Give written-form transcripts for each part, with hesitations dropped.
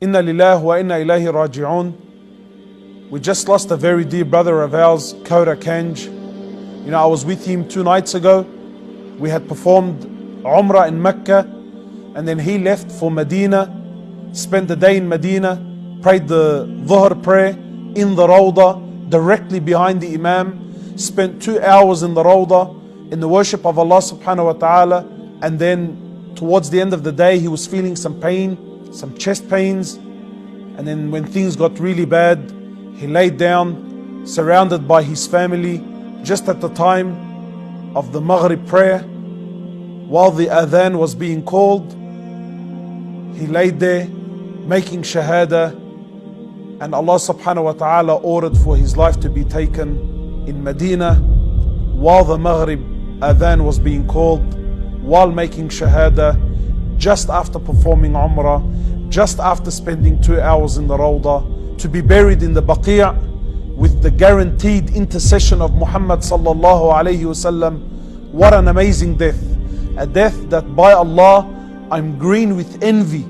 Inna lillahi wa inna ilayhi raji'un. We just lost a very dear brother of ours, Kaura Kanj. You know, I was with him 2 nights ago. We had performed Umrah in Mecca, and then he left for Medina, spent the day in Medina, prayed the Dhuhr prayer in the Rawdah, directly behind the Imam, spent 2 hours in the Rawdah, in the worship of Allah subhanahu wa ta'ala, and then towards the end of the day, he was feeling some pain, some chest pains, and then when things got really bad, he laid down, surrounded by his family, just at the time of the Maghrib prayer, while the adhan was being called. He laid there, making shahada, and Allah subhanahu wa ta'ala ordered for his life to be taken in Medina, while the Maghrib adhan was being called, while making shahada, just after performing Umrah, just after spending 2 hours in the Rawdah, to be buried in the Baqi' with the guaranteed intercession of Muhammad sallallahu alayhi wasallam. What an amazing death. A death that by Allah, I'm green with envy.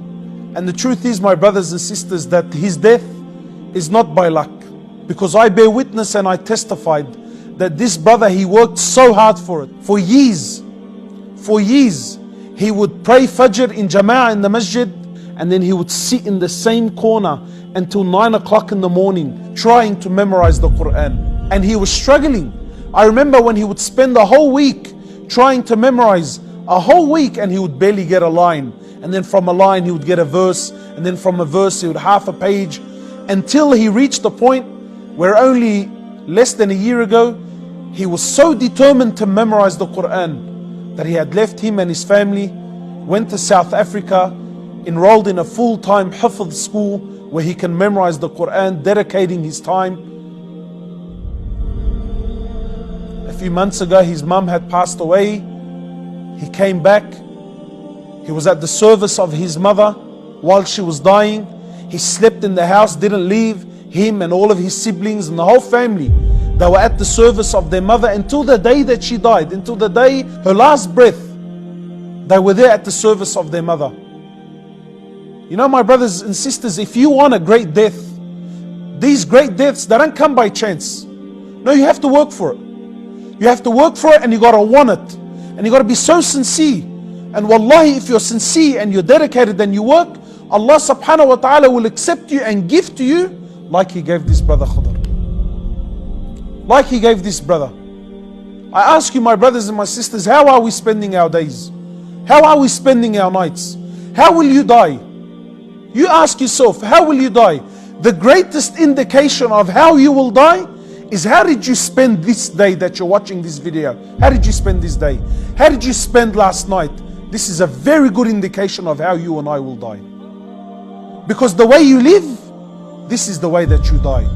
And the truth is, my brothers and sisters, that his death is not by luck. Because I bear witness and I testified that this brother, he worked so hard for it. For years, he would pray Fajr in Jama'ah in the masjid, and then he would sit in the same corner until 9 o'clock in the morning, trying to memorize the Quran. And he was struggling. I remember when he would spend the whole week trying to memorize, a whole week, and he would barely get a line. And then from a line he would get a verse, and then from a verse he would half a page, until he reached the point where only less than a year ago, he was so determined to memorize the Quran that he had left him and his family, went to South Africa, enrolled in a full-time hifz school where he can memorize the Quran, dedicating his time. A few months ago, his mum had passed away. He came back. He was at the service of his mother while she was dying. He slept in the house, didn't leave. Him and all of his siblings and the whole family, they were at the service of their mother until the day that she died, until the day, her last breath. They were there at the service of their mother. You know, my brothers and sisters, if you want a great death, these great deaths, they don't come by chance. No, you have to work for it. You have to work for it, and you got to want it. And you got to be so sincere. And wallahi, if you're sincere and you're dedicated and you work, Allah subhanahu wa ta'ala will accept you and give to you like He gave this brother Khidr. Like He gave this brother. I ask you, my brothers and my sisters, how are we spending our days? How are we spending our nights? How will you die? You ask yourself, how will you die? The greatest indication of how you will die is how did you spend this day that you're watching this video? How did you spend this day? How did you spend last night? This is a very good indication of how you and I will die. Because the way you live, this is the way that you die.